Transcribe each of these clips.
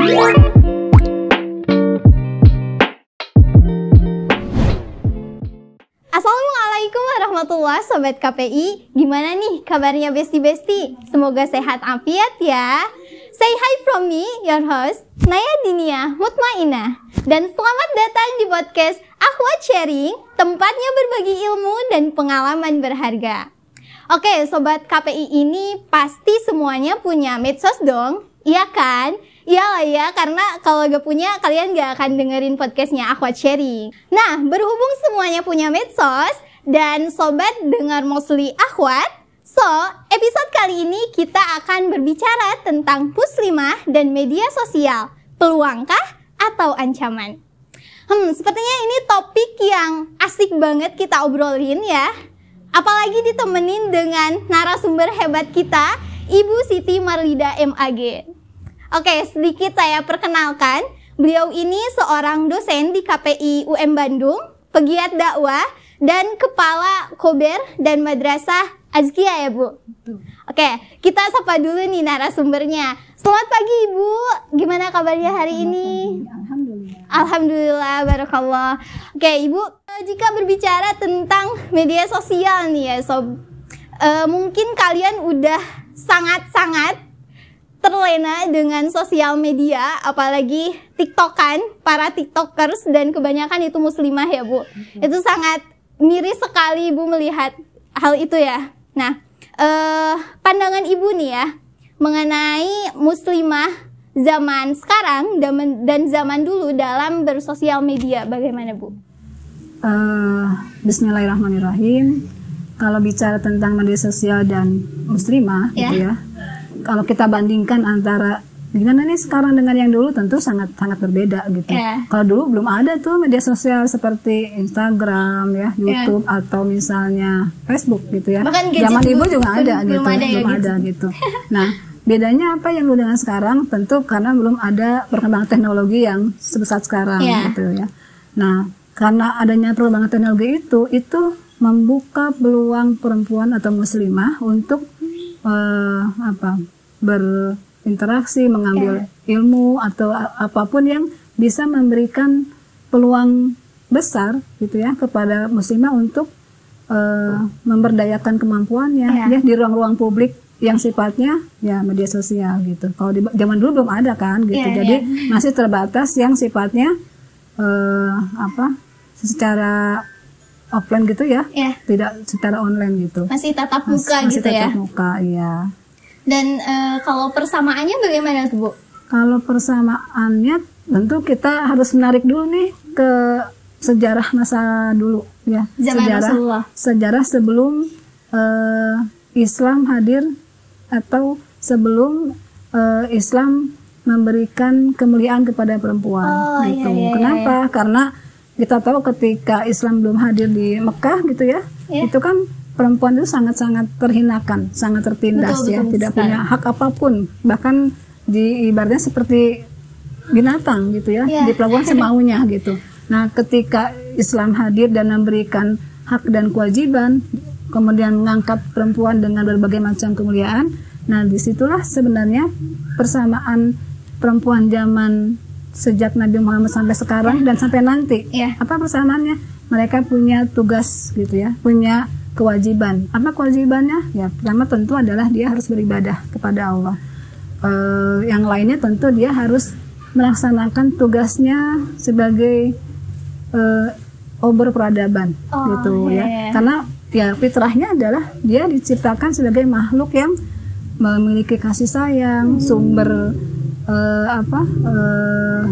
Assalamualaikum warahmatullahi Sobat KPI. Gimana nih kabarnya besti-besti? Semoga sehat afiat ya. Say hi from me, your host Naya Dinia Mutmainah. Dan selamat datang di podcast Akhwat Sharing, tempatnya berbagi ilmu dan pengalaman berharga. Oke, Sobat KPI ini pasti semuanya punya medsos dong? Iya kan? Iyalah ya, karena kalau gak punya, kalian gak akan dengerin podcastnya Akhwat Sharing. Nah, berhubung semuanya punya medsos, dan Sobat dengar mostly Akhwat, so, episode kali ini kita akan berbicara tentang muslimah dan media sosial. Peluangkah atau ancaman? Sepertinya ini topik yang asik banget kita obrolin ya. Apalagi ditemenin dengan narasumber hebat kita, Ibu Siti Marlida MAG. Oke, sedikit saya perkenalkan. Beliau ini seorang dosen di KPI UM Bandung, pegiat dakwah, dan kepala Kober dan Madrasah Azkia ya Bu? Oke, kita sapa dulu nih narasumbernya. Selamat pagi Ibu, gimana kabarnya hari ini? Alhamdulillah, barakallah. Oke Ibu, jika berbicara tentang media sosial nih ya Sob, mungkin kalian udah sangat-sangat terlena dengan sosial media, apalagi TikTokan, para TikTokers dan kebanyakan itu muslimah ya Bu. Itu sangat miris sekali Ibu melihat hal itu ya. Nah, pandangan Ibu nih ya mengenai muslimah zaman sekarang dan zaman dulu dalam bersosial media, bagaimana Bu? Bismillahirrahmanirrahim. Kalau bicara tentang media sosial dan muslimah, gitu ya. Kalau kita bandingkan antara gimana nih sekarang dengan yang dulu, tentu sangat berbeda gitu. Kalau dulu belum ada tuh media sosial seperti Instagram ya, YouTube atau misalnya Facebook gitu ya. Zaman Ibu juga ada gitu, belum ada gitu. Nah, bedanya apa yang dulu dengan sekarang? Tentu karena belum ada perkembangan teknologi yang sebesar sekarang gitu ya. Nah, karena adanya perkembangan teknologi itu membuka peluang perempuan atau muslimah untuk berinteraksi, mengambil ilmu atau apapun yang bisa memberikan peluang besar gitu ya kepada muslimah untuk memberdayakan kemampuannya ya di ruang-ruang publik yang sifatnya ya media sosial gitu. Kalau di zaman dulu belum ada kan gitu. Jadi masih terbatas yang sifatnya secara offline gitu ya, tidak secara online gitu. Masih tatap muka gitu ya. Masih tatap muka, iya. Dan kalau persamaannya bagaimana Bu? Kalau persamaannya tentu kita harus menarik dulu nih ke sejarah masa dulu ya. Sejarah sebelum Islam hadir atau sebelum Islam memberikan kemuliaan kepada perempuan gitu. Kenapa? Karena kita tahu ketika Islam belum hadir di Mekah gitu ya, itu kan perempuan itu sangat-sangat terhinakan, sangat tertindas betul, tidak punya hak apapun, bahkan ibaratnya seperti binatang gitu ya, diperlakukan semaunya gitu. Nah, ketika Islam hadir dan memberikan hak dan kewajiban, kemudian mengangkat perempuan dengan berbagai macam kemuliaan, nah disitulah sebenarnya persamaan perempuan zaman sejak Nabi Muhammad sampai sekarang dan sampai nanti. Apa persamaannya? Mereka punya tugas gitu ya, punya kewajiban. Apa kewajibannya? Ya, pertama tentu adalah dia harus beribadah kepada Allah. Yang lainnya tentu dia harus melaksanakan tugasnya sebagai obor peradaban gitu ya. Karena ya fitrahnya adalah dia diciptakan sebagai makhluk yang memiliki kasih sayang, sumber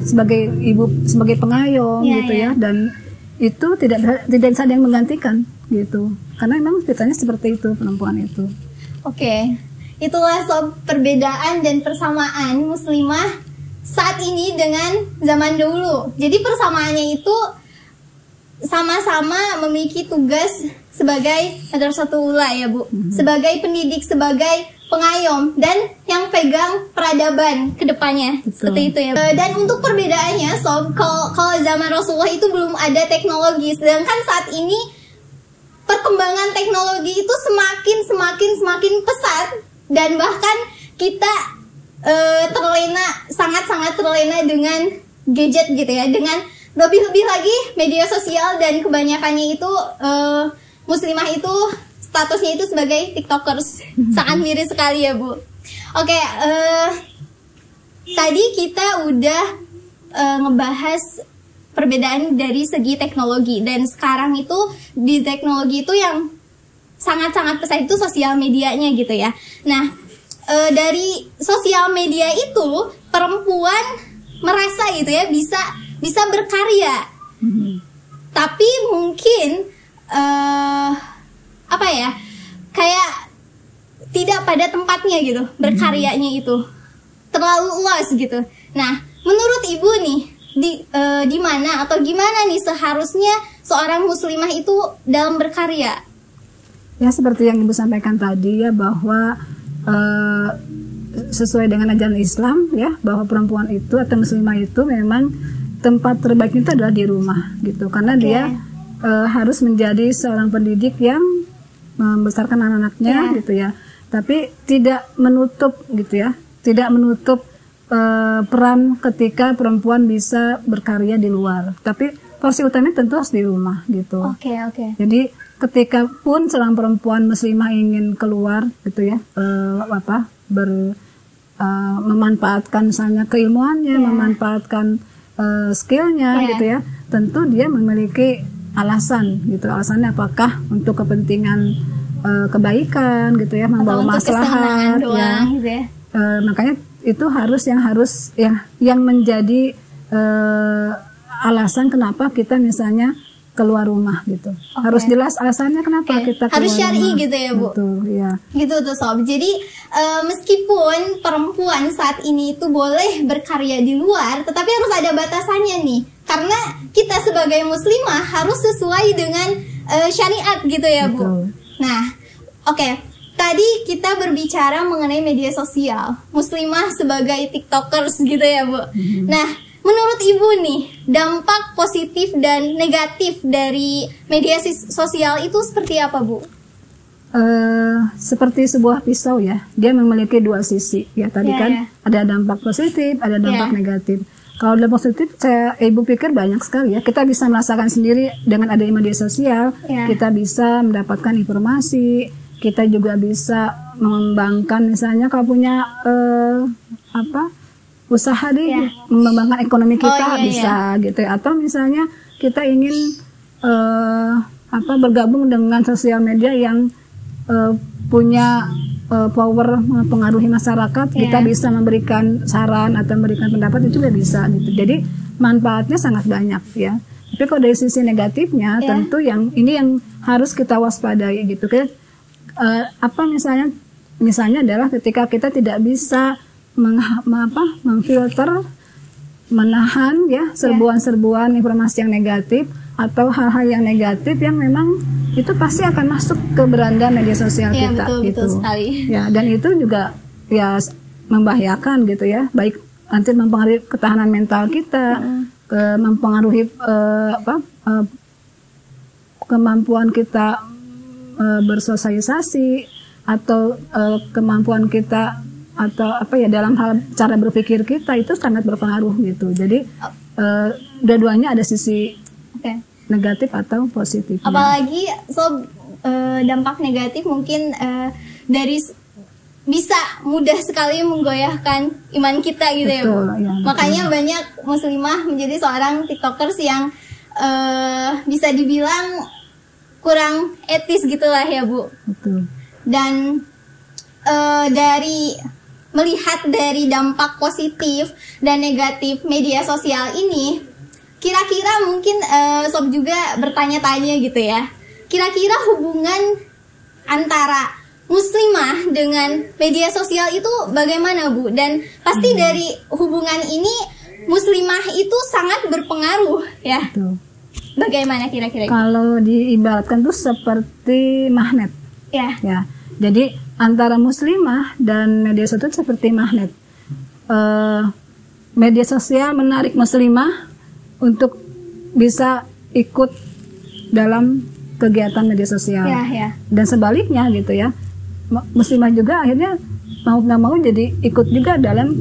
sebagai ibu, sebagai pengayom gitu ya. Dan itu tidak bisa ada yang menggantikan gitu, karena memang fitrahnya seperti itu perempuan itu. Oke, itulah sob perbedaan dan persamaan muslimah saat ini dengan zaman dulu. Jadi persamaannya itu sama-sama memiliki tugas sebagai madrasatul ula ya Bu, sebagai pendidik, sebagai pengayom, dan yang pegang peradaban ke depannya. Seperti itu ya. Dan untuk perbedaannya sob, kalau zaman Rasulullah itu belum ada teknologi, sedangkan saat ini perkembangan teknologi itu semakin pesat, dan bahkan kita sangat-sangat terlena dengan gadget gitu ya, dengan lebih-lebih lagi media sosial, dan kebanyakannya itu muslimah itu statusnya itu sebagai tiktokers. Sangat miris sekali ya Bu. Oke, tadi kita udah ngebahas perbedaan dari segi teknologi, dan sekarang itu di teknologi itu yang sangat-sangat pesat itu sosial medianya gitu ya. Nah, dari sosial media itu perempuan merasa gitu ya bisa berkarya, tapi mungkin apa ya, kayak tidak pada tempatnya gitu berkaryanya itu, terlalu luas gitu. Nah, menurut Ibu nih di mana atau gimana nih seharusnya seorang muslimah itu dalam berkarya? Ya, seperti yang Ibu sampaikan tadi ya, bahwa sesuai dengan ajaran Islam ya, bahwa perempuan itu atau muslimah itu memang tempat terbaiknya itu adalah di rumah gitu, karena dia harus menjadi seorang pendidik yang membesarkan anak-anaknya gitu ya, tapi tidak menutup gitu ya, tidak menutup peran ketika perempuan bisa berkarya di luar, tapi porsi utamanya tentu harus di rumah gitu. Jadi ketika pun seorang perempuan muslimah ingin keluar gitu ya, memanfaatkan misalnya keilmuannya, memanfaatkan skillnya gitu ya, tentu dia memiliki alasan gitu. Alasannya apakah untuk kepentingan kebaikan gitu ya, membawa maslahat ya. Gitu ya. Makanya itu harus yang menjadi alasan kenapa kita misalnya keluar rumah gitu. Harus jelas alasannya kenapa kita keluar harus syar'i rumah. gitu ya Bu. Betul, ya. Gitu tuh Sob. Jadi meskipun perempuan saat ini itu boleh berkarya di luar, tetapi harus ada batasannya nih. Karena kita sebagai muslimah harus sesuai dengan syariat gitu ya Bu. Betul. Nah, tadi kita berbicara mengenai media sosial, muslimah sebagai tiktokers gitu ya Bu. Nah, menurut Ibu nih, dampak positif dan negatif dari media sosial itu seperti apa Bu? Seperti sebuah pisau ya, dia memiliki dua sisi ya. Tadi ada dampak positif, ada dampak negatif. Kalau dampak positif, Ibu pikir banyak sekali ya. Kita bisa merasakan sendiri dengan adanya media sosial, kita bisa mendapatkan informasi, kita juga bisa mengembangkan misalnya kalau punya usaha mengembangkan ekonomi kita bisa gitu ya. Atau misalnya kita ingin bergabung dengan sosial media yang punya power mempengaruhi masyarakat, kita bisa memberikan saran atau memberikan pendapat, itu juga bisa gitu. Jadi manfaatnya sangat banyak ya. Tapi kalau dari sisi negatifnya tentu yang harus kita waspadai gitu kan. Misalnya adalah ketika kita tidak bisa memfilter, menahan ya serbuan-serbuan informasi yang negatif atau hal-hal yang negatif yang memang itu pasti akan masuk ke beranda media sosial kita gitu. Betul sekali. Ya, dan itu juga ya membahayakan gitu ya, baik nanti mempengaruhi ketahanan mental kita, mempengaruhi kemampuan kita bersosialisasi atau kemampuan kita atau dalam hal cara berpikir kita, itu sangat berpengaruh gitu. Jadi dua-duanya ada sisi negatif atau positif. Apalagi dampak negatif mungkin bisa mudah sekali menggoyahkan iman kita gitu. Betul, ya Bu. Makanya banyak muslimah menjadi seorang tiktokers yang bisa dibilang kurang etis gitulah ya Bu. Betul. Dan melihat dari dampak positif dan negatif media sosial ini, kira-kira mungkin Sob juga bertanya-tanya gitu ya, kira-kira hubungan antara muslimah dengan media sosial itu bagaimana Bu? Dan pasti dari hubungan ini muslimah itu sangat berpengaruh ya. Betul. Bagaimana kira-kira? Kalau diibaratkan tuh seperti magnet. Ya. Jadi antara muslimah dan media sosial itu seperti magnet. Media sosial menarik muslimah untuk bisa ikut dalam kegiatan media sosial. Dan sebaliknya gitu ya. Muslimah juga akhirnya mau nggak mau jadi ikut juga dalam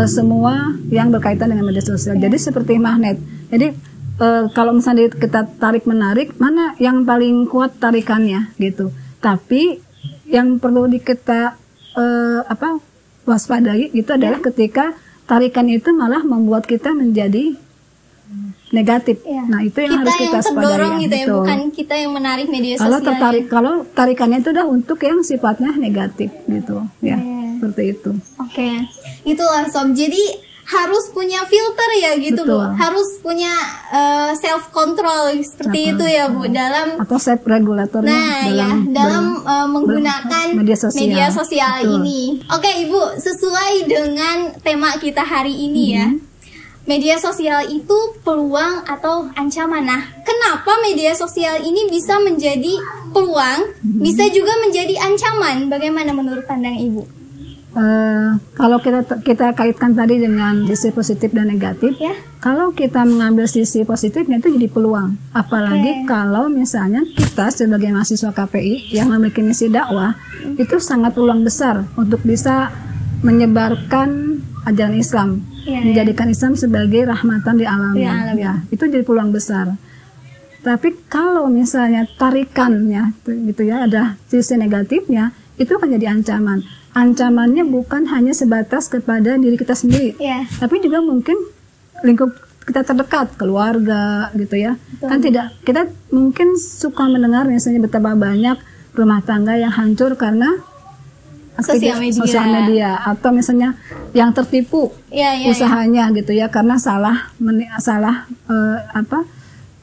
semua yang berkaitan dengan media sosial. Jadi seperti magnet. Jadi kalau misalnya kita tarik menarik, mana yang paling kuat tarikannya gitu. Tapi yang perlu kita waspadai itu adalah ketika tarikan itu malah membuat kita menjadi negatif. Nah, itu yang harus kita terdorong gitu ya, bukan kita yang menarik media sosial. Kalau tarikannya itu udah untuk yang sifatnya negatif gitu ya. Seperti itu. Oke. Itulah sob. Jadi harus punya filter ya gitu Bu. Harus punya self control seperti itu ya Bu dalam atau self regulator dalam menggunakan media sosial ini. Oke Ibu, sesuai dengan tema kita hari ini ya. Media sosial itu peluang atau ancaman. Nah, kenapa media sosial ini bisa menjadi peluang, bisa juga menjadi ancaman? Bagaimana menurut pandang Ibu? Kalau kita kaitkan tadi dengan sisi positif dan negatif, kalau kita mengambil sisi positifnya itu jadi peluang. Apalagi kalau misalnya kita sebagai mahasiswa KPI yang memiliki misi dakwah, itu sangat peluang besar untuk bisa menyebarkan ajaran Islam, menjadikan Islam sebagai rahmatan di alam. Ya, itu jadi peluang besar. Tapi kalau misalnya tarikannya gitu ya, ada sisi negatifnya, itu akan jadi ancaman. Ancamannya bukan hanya sebatas kepada diri kita sendiri, tapi juga mungkin lingkup kita terdekat, keluarga gitu ya. Kan kita mungkin suka mendengar misalnya betapa banyak rumah tangga yang hancur karena sosial media atau misalnya yang tertipu usahanya gitu ya karena salah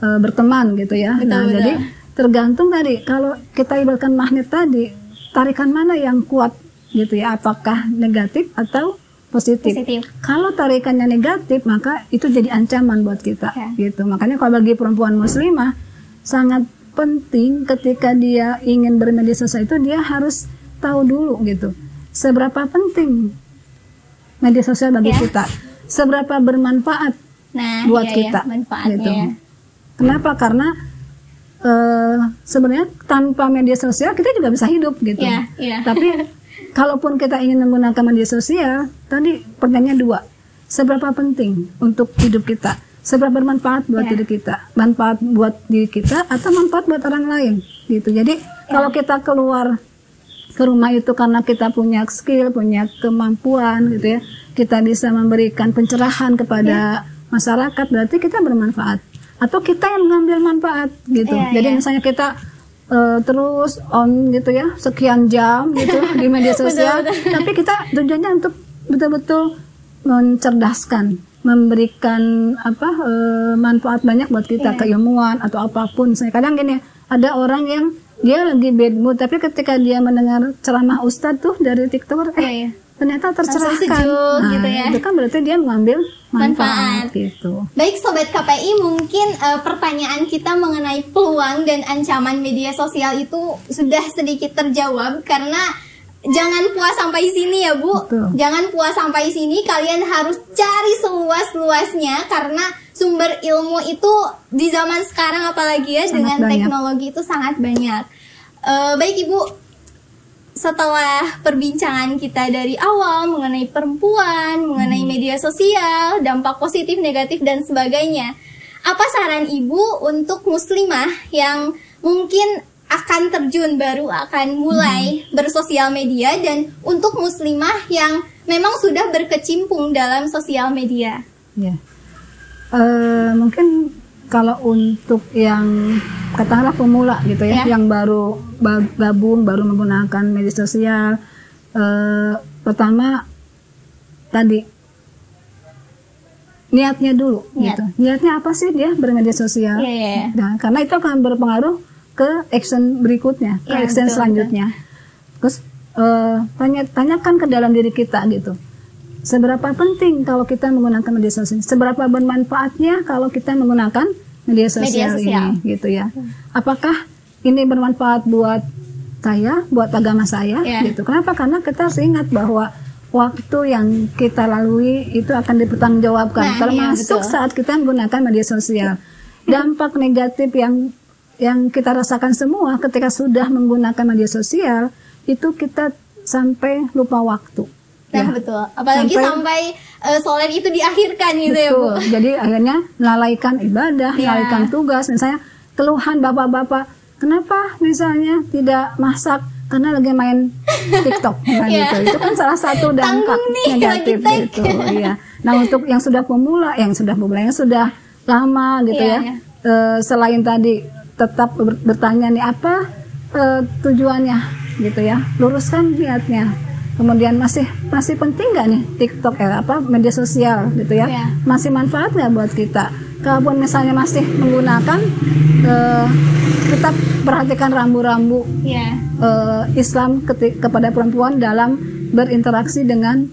berteman gitu ya. Jadi tergantung tadi, kalau kita ibaratkan magnet tadi, tarikan mana yang kuat gitu ya, apakah negatif atau positif. Kalau tarikannya negatif, maka itu jadi ancaman buat kita gitu. Makanya kalau bagi perempuan muslimah sangat penting ketika dia ingin bermedia sosial itu dia harus tahu dulu gitu, seberapa penting media sosial bagi kita, seberapa bermanfaat buat kita gitu. Kenapa? Karena sebenarnya tanpa media sosial kita juga bisa hidup gitu. Tapi kalaupun kita ingin menggunakan media sosial, tadi pertanyaannya dua, seberapa penting untuk hidup kita, seberapa bermanfaat buat diri kita, manfaat buat diri kita atau manfaat buat orang lain gitu. Jadi kalau kita keluar ke rumah itu karena kita punya skill, punya kemampuan gitu ya, kita bisa memberikan pencerahan kepada masyarakat, berarti kita bermanfaat. Atau kita yang mengambil manfaat gitu. Jadi misalnya kita terus on gitu ya, sekian jam gitu di media sosial, tapi kita tujuannya untuk betul-betul mencerdaskan, memberikan manfaat banyak buat kita, keilmuan atau apapun. Saya kadang gini, ada orang yang dia lagi bad mood, tapi ketika dia mendengar ceramah ustadz tuh dari TikTok, ternyata tercerahkan. Gitu ya. Itu kan berarti dia mengambil manfaat gitu. Baik Sobat KPI, mungkin pertanyaan kita mengenai peluang dan ancaman media sosial itu sudah sedikit terjawab, karena jangan puas sampai sini ya Bu. Jangan puas sampai sini, kalian harus cari seluas-luasnya, karena sumber ilmu itu di zaman sekarang apalagi ya sangat dengan banyak. Teknologi itu sangat banyak. Baik Ibu, setelah perbincangan kita dari awal mengenai perempuan, mengenai media sosial, dampak positif, negatif, dan sebagainya, apa saran Ibu untuk muslimah yang mungkin akan terjun, baru akan mulai bersosial media, dan untuk muslimah yang memang sudah berkecimpung dalam sosial media? Mungkin kalau untuk yang katakanlah pemula gitu ya, yang baru gabung, baru menggunakan media sosial, pertama tadi niatnya dulu gitu. Niatnya apa sih dia bermedia sosial? Nah, karena itu akan berpengaruh ke action berikutnya, ke action selanjutnya. Terus tanyakan ke dalam diri kita gitu, seberapa penting kalau kita menggunakan media sosial, seberapa bermanfaatnya kalau kita menggunakan media sosial ini gitu ya. Apakah ini bermanfaat buat saya, buat agama saya gitu. Kenapa? Karena kita harus ingat bahwa waktu yang kita lalui itu akan dipertanggungjawabkan, termasuk saat kita menggunakan media sosial. Dampak negatif yang kita rasakan semua ketika sudah menggunakan media sosial itu kita sampai lupa waktu. Nah betul, apalagi sampai sholat itu diakhirkan gitu ya Bu. Jadi akhirnya melalaikan ibadah, melalaikan tugas. Misalnya keluhan bapak-bapak, kenapa misalnya tidak masak karena lagi main TikTok gitu. Itu kan salah satu dampak negatif gitu. Iya. Nah untuk yang sudah pemula, yang sudah lama gitu selain tadi tetap bertanya nih apa tujuannya gitu ya, luruskan niatnya. Kemudian masih penting nggak nih TikTok media sosial gitu ya, masih manfaat nggak buat kita? Kalaupun misalnya masih menggunakan, tetap perhatikan rambu-rambu Islam kepada perempuan dalam berinteraksi dengan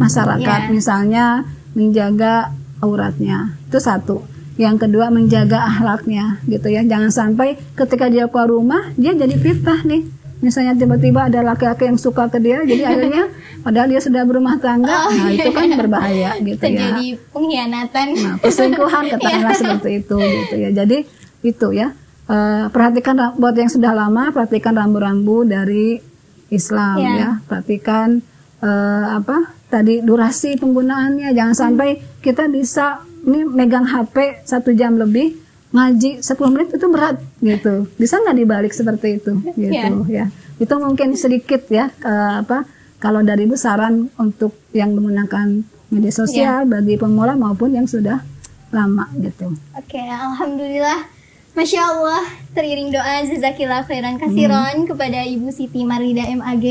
masyarakat, misalnya menjaga auratnya, itu satu. Yang kedua menjaga akhlaknya gitu ya, jangan sampai ketika dia keluar rumah dia jadi fitnah nih. Misalnya tiba-tiba ada laki-laki yang suka ke dia, jadi akhirnya padahal dia sudah berumah tangga, itu kan berbahaya gitu ya. Terjadi pengkhianatan. Nah, perselingkuhan katakanlah seperti itu gitu ya. Jadi itu ya, perhatikan buat yang sudah lama, perhatikan rambu-rambu dari Islam ya. Perhatikan tadi durasi penggunaannya, jangan sampai kita bisa ini megang HP 1 jam lebih, ngaji 10 menit itu berat gitu. Bisa nggak dibalik seperti itu gitu ya. Itu mungkin sedikit ya kalau dari Ibu saran untuk yang menggunakan media sosial bagi pemula maupun yang sudah lama gitu. Oke, alhamdulillah. Masya Allah, teriring doa jazakillah khairan kasiron kepada Ibu Siti Marlida MAG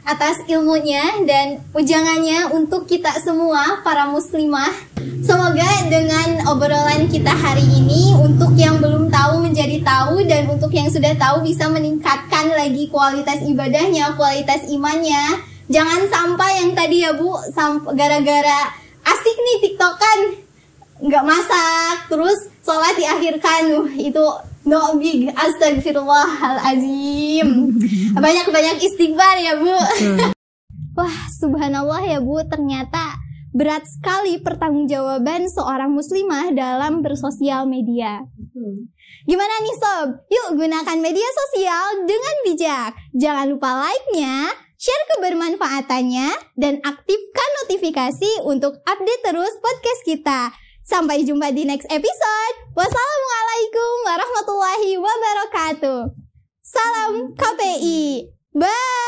atas ilmunya dan ujangannya untuk kita semua para muslimah. Semoga dengan obrolan kita hari ini untuk yang belum tahu menjadi tahu, dan untuk yang sudah tahu bisa meningkatkan lagi kualitas ibadahnya, kualitas imannya. Jangan sampai yang tadi ya Bu, gara-gara asik nih TikTokan nggak masak terus sholat diakhirkan, itu no big, astagfirullahalazim. Banyak-banyak istighfar ya Bu. Wah, subhanallah ya Bu, ternyata berat sekali pertanggungjawaban seorang muslimah dalam bersosial media. Gimana nih Sob? Yuk gunakan media sosial dengan bijak. Jangan lupa like-nya, share kebermanfaatannya, dan aktifkan notifikasi untuk update terus podcast kita. Sampai jumpa di next episode. Wassalamualaikum warahmatullahi wabarakatuh. Salam KPI. Bye.